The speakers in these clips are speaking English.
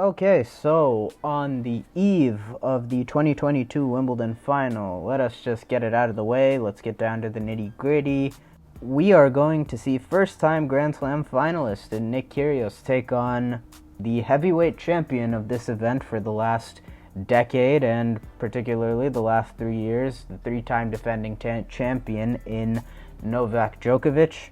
Okay, so on the eve of the 2022 Wimbledon final, let us just get it out of the way. Let's get down to the nitty gritty. We are going to see first time Grand Slam finalist in Nick Kyrgios take on the heavyweight champion of this event for the last decade and particularly the last 3 years, the three-time defending champion in Novak Djokovic.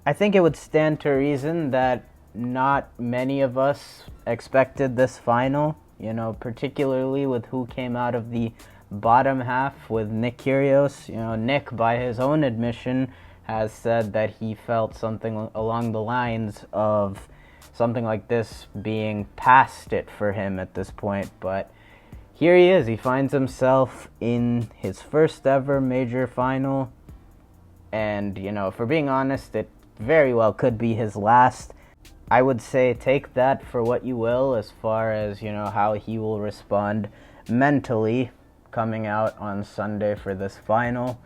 I think it would stand to reason that not many of us expected this final, particularly with who came out of the bottom half with Nick Kyrgios. Nick, by his own admission, has said that he felt something along the lines of something like this being past it for him at this point. But here he is. He finds himself in his first ever major final. And, for being honest, it very well could be his last. I would say take that for what you will as far as, how he will respond mentally coming out on Sunday for this final.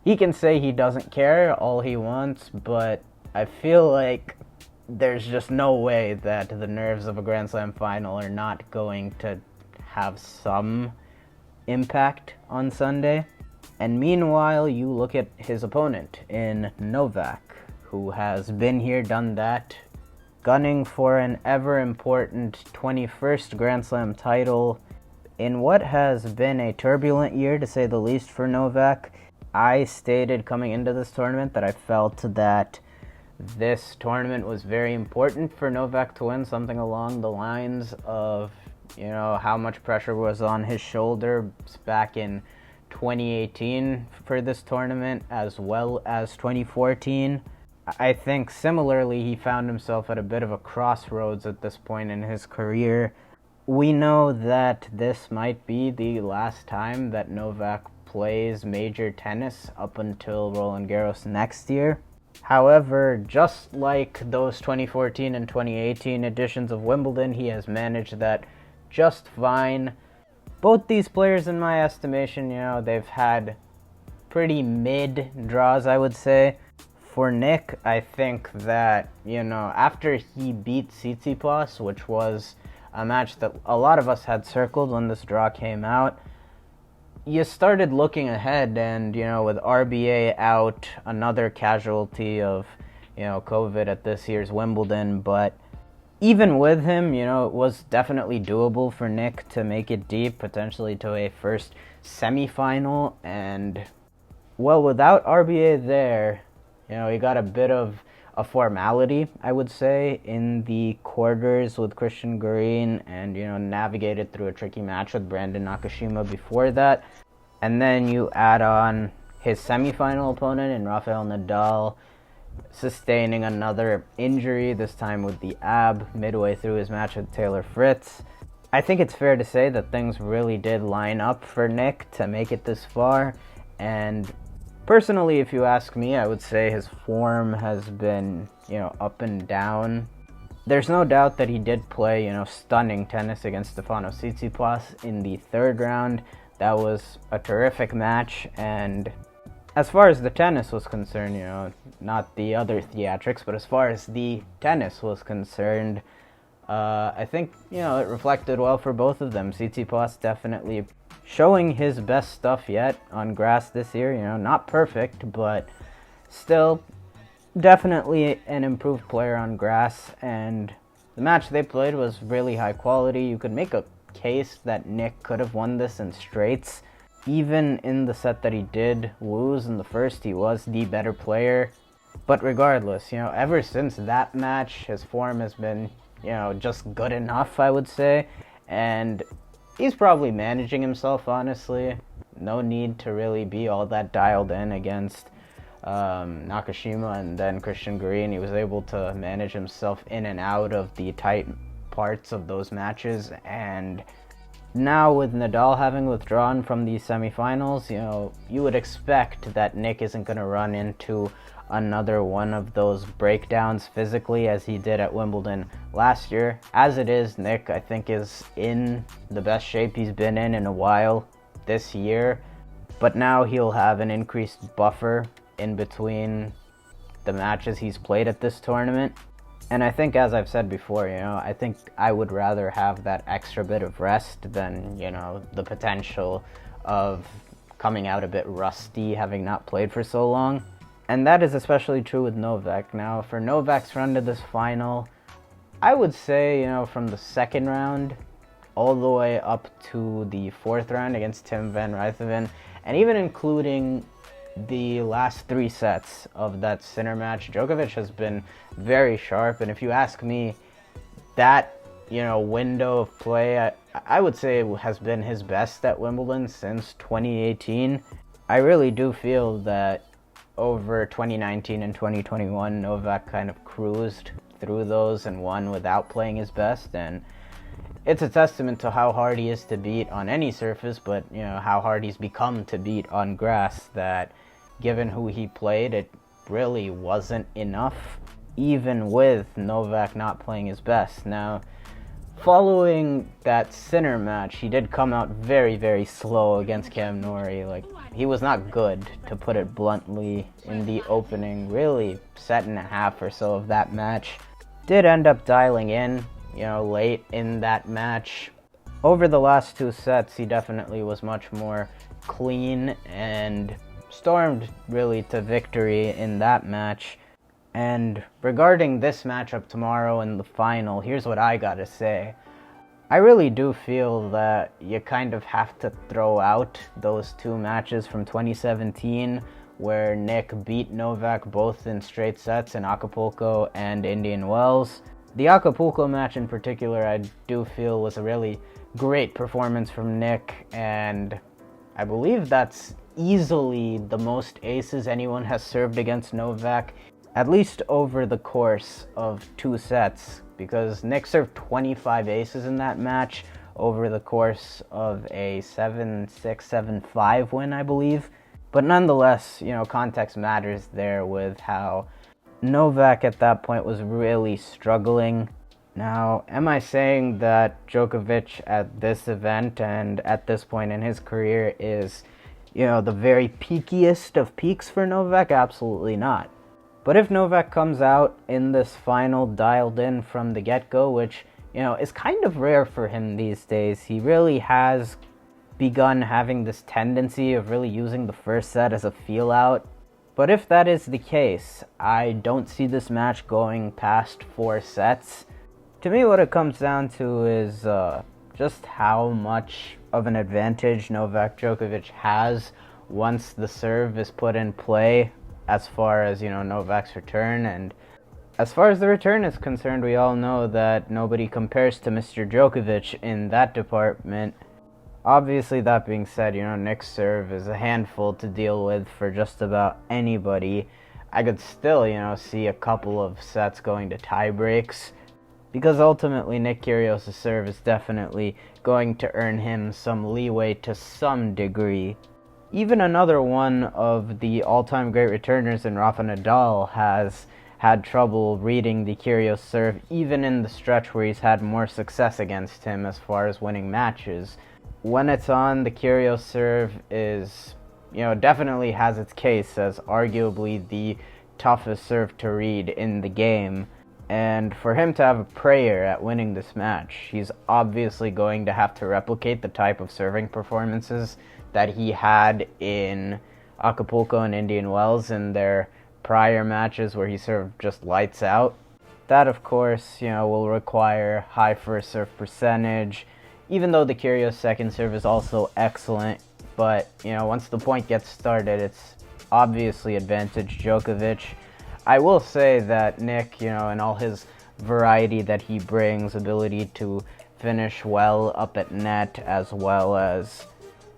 He can say he doesn't care all he wants, but I feel like there's just no way that the nerves of a Grand Slam final are not going to have some impact on Sunday. And meanwhile, you look at his opponent in Novak, who has been here, done that, gunning for an ever-important 21st Grand Slam title in what has been a turbulent year, to say the least, for Novak. I stated coming into this tournament that I felt that this tournament was very important for Novak to win, something along the lines of, how much pressure was on his shoulders back in 2018 for this tournament, as well as 2014. I think similarly he found himself at a bit of a crossroads at this point in his career. We know that this might be the last time that Novak plays major tennis up until Roland Garros next year. However, just like those 2014 and 2018 editions of Wimbledon, he has managed that just fine. Both these players, in my estimation, they've had pretty mid draws, I would say. For Nick, I think that, after he beat Tsitsipas, which was a match that a lot of us had circled when this draw came out, you started looking ahead and, with RBA out, another casualty of, COVID at this year's Wimbledon. But even with him, it was definitely doable for Nick to make it deep, potentially to a first semifinal. And, well, without RBA there, he got a bit of a formality, I would say, in the quarters with Christian Garin and, navigated through a tricky match with Brandon Nakashima before that. And then you add on his semifinal opponent in Rafael Nadal, sustaining another injury, this time with the ab, midway through his match with Taylor Fritz. I think it's fair to say that things really did line up for Nick to make it this far. And personally, if you ask me, I would say his form has been, up and down. There's no doubt that he did play, stunning tennis against Stefanos Tsitsipas in the third round. That was a terrific match, and as far as the tennis was concerned, not the other theatrics, but as far as the tennis was concerned, I think, it reflected well for both of them. Tsitsipas definitely showing his best stuff yet on grass this year, not perfect, but still definitely an improved player on grass. And the match they played was really high quality. You could make a case that Nick could have won this in straights. Even in the set that he did lose in the first, he was the better player. But regardless, ever since that match, his form has been, just good enough, I would say. And he's probably managing himself, honestly. No need to really be all that dialed in against Nakashima and then Christian Garin. He was able to manage himself in and out of the tight parts of those matches. And now with Nadal having withdrawn from the semifinals, you would expect that Nick isn't going to run into another one of those breakdowns physically as he did at Wimbledon last year. As it is, Nick, I think, is in the best shape he's been in a while this year. But now he'll have an increased buffer in between the matches he's played at this tournament. And I think, as I've said before, I think I would rather have that extra bit of rest than, the potential of coming out a bit rusty, having not played for so long. And that is especially true with Novak. Now, for Novak's run to this final, I would say, from the second round all the way up to the fourth round against Tim van Rijthoven, and even including the last 3 sets of that Sinner match, Djokovic has been very sharp. And if you ask me, that window of play, I would say has been his best at Wimbledon since 2018. I really do feel that over 2019 and 2021, Novak kind of cruised through those and won without playing his best, and it's a testament to how hard he is to beat on any surface, but how hard he's become to beat on grass, that given who he played, it really wasn't enough, even with Novak not playing his best. Now, following that Sinner match, he did come out very, very slow against Cam Norrie. He was not good, to put it bluntly, in the opening, really, set and a half or so of that match. Did end up dialing in, late in that match. Over the last 2 sets, he definitely was much more clean and stormed really to victory in that match. And regarding this matchup tomorrow in the final, here's what I gotta say. I really do feel that you kind of have to throw out those 2 matches from 2017 where Nick beat Novak both in straight sets in Acapulco and Indian Wells. The Acapulco match in particular, I do feel was a really great performance from Nick, and I believe that's easily the most aces anyone has served against Novak, at least over the course of 2 sets, because Nick served 25 aces in that match over the course of a 7-6, 7-5 win, I believe. But nonetheless, context matters there with how Novak at that point was really struggling. Now, am I saying that Djokovic at this event and at this point in his career is, the very peakiest of peaks for Novak? Absolutely not. But if Novak comes out in this final dialed in from the get-go, which, is kind of rare for him these days, he really has begun having this tendency of really using the first set as a feel-out. But if that is the case, I don't see this match going past 4 sets. To me, what it comes down to is just how much of an advantage Novak Djokovic has once the serve is put in play, as far as, Novak's return. And as far as the return is concerned, we all know that nobody compares to Mr. Djokovic in that department. Obviously, that being said, Nick's serve is a handful to deal with for just about anybody. I could still, see a couple of sets going to tie breaks, because ultimately Nick Kyrgios' serve is definitely going to earn him some leeway to some degree. Even another one of the all-time great returners in Rafa Nadal has had trouble reading the Kyrgios serve, even in the stretch where he's had more success against him as far as winning matches. When it's on, the Kyrgios serve is, definitely has its case as arguably the toughest serve to read in the game. And for him to have a prayer at winning this match, he's obviously going to have to replicate the type of serving performances that he had in Acapulco and Indian Wells in their prior matches where he served just lights out. That, of course, will require high first serve percentage, even though the Kyrgios second serve is also excellent. But, once the point gets started, it's obviously advantage Djokovic. I will say that Nick, in all his variety that he brings, ability to finish well up at net, as well as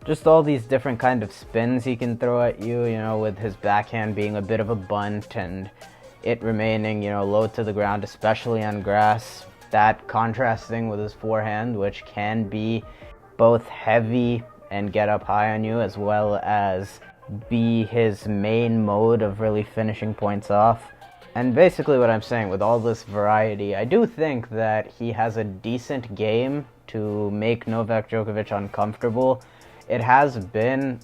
just all these different kind of spins he can throw at you, with his backhand being a bit of a bunt and it remaining, low to the ground, especially on grass. That contrasting with his forehand, which can be both heavy and get up high on you, as well as be his main mode of really finishing points off. And basically what I'm saying, with all this variety, I do think that he has a decent game to make Novak Djokovic uncomfortable. It has been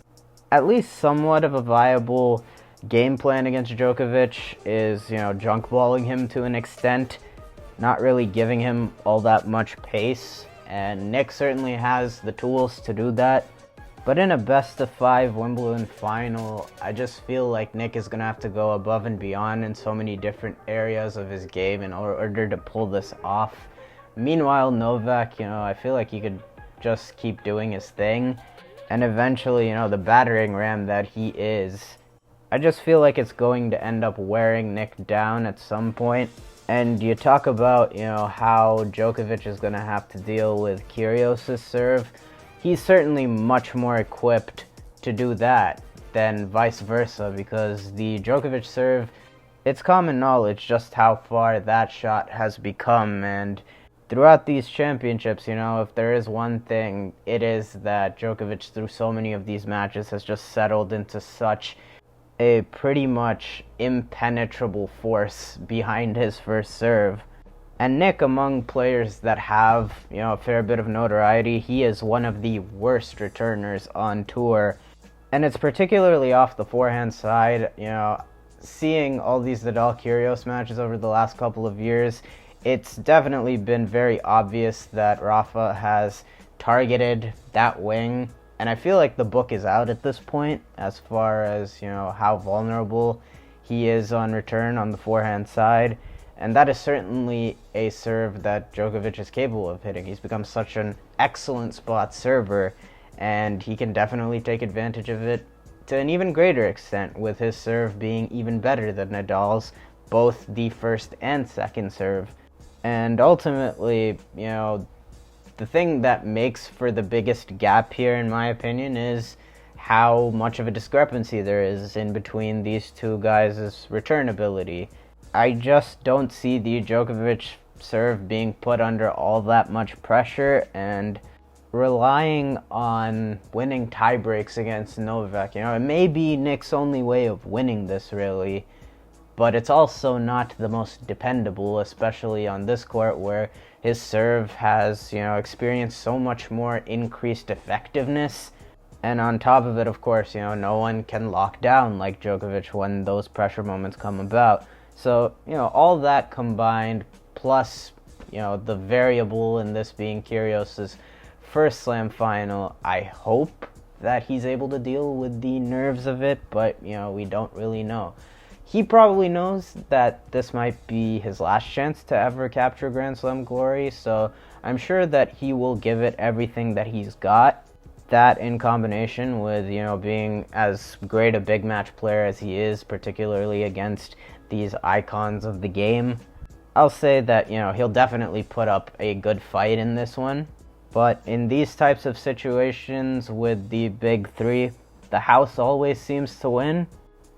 at least somewhat of a viable game plan against Djokovic, is, junk balling him to an extent. not really giving him all that much pace, and Nick certainly has the tools to do that. But in a best-of-5 Wimbledon final, I just feel like Nick is going to have to go above and beyond in so many different areas of his game in order to pull this off. Meanwhile, Novak, I feel like he could just keep doing his thing. And eventually, the battering ram that he is, I just feel like it's going to end up wearing Nick down at some point. And you talk about, how Djokovic is going to have to deal with Kyrgios' serve. He's certainly much more equipped to do that than vice versa, because the Djokovic serve, it's common knowledge just how far that shot has become. And throughout these championships, if there is one thing, it is that Djokovic, through so many of these matches, has just settled into such a pretty much impenetrable force behind his first serve. And Nick, among players that have, a fair bit of notoriety, he is one of the worst returners on tour. And it's particularly off the forehand side, seeing all these Nadal-Kyrgios matches over the last couple of years, it's definitely been very obvious that Rafa has targeted that wing. And I feel like the book is out at this point as far as, how vulnerable he is on return on the forehand side. And that is certainly a serve that Djokovic is capable of hitting. He's become such an excellent spot server, and he can definitely take advantage of it to an even greater extent, with his serve being even better than Nadal's, both the first and second serve. And ultimately, the thing that makes for the biggest gap here, in my opinion, is how much of a discrepancy there is in between these two guys' return ability. I just don't see the Djokovic serve being put under all that much pressure and relying on winning tiebreaks against Novak. It may be Nick's only way of winning this, really, but it's also not the most dependable, especially on this court where his serve has, experienced so much more increased effectiveness. And on top of it, of course, no one can lock down like Djokovic when those pressure moments come about. So, all that combined, plus, the variable in this being Kyrgios' first slam final, I hope that he's able to deal with the nerves of it, but, we don't really know. He probably knows that this might be his last chance to ever capture Grand Slam glory, so I'm sure that he will give it everything that he's got. That in combination with, being as great a big match player as he is, particularly against these icons of the game, I'll say that, he'll definitely put up a good fight in this one. But in these types of situations with the big three, the house always seems to win.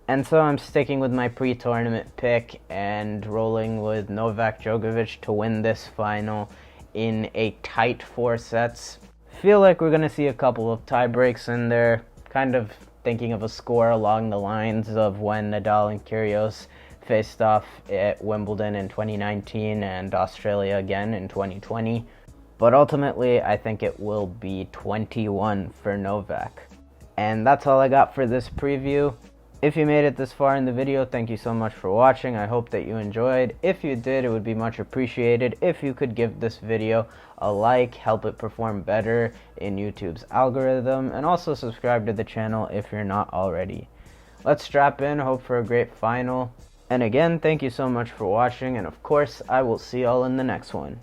And so I'm sticking with my pre-tournament pick and rolling with Novak Djokovic to win this final in a tight 4 sets. Feel like we're going to see a couple of tie breaks in there, kind of thinking of a score along the lines of when Nadal and Kyrgios faced off at Wimbledon in 2019 and Australia again in 2020. But ultimately, I think it will be 21 for Novak. And that's all I got for this preview. If you made it this far in the video, thank you so much for watching. I hope that you enjoyed. If you did, it would be much appreciated if you could give this video a like, help it perform better in YouTube's algorithm, and also subscribe to the channel if you're not already. Let's strap in, hope for a great final. And again, thank you so much for watching, and of course, I will see y'all in the next one.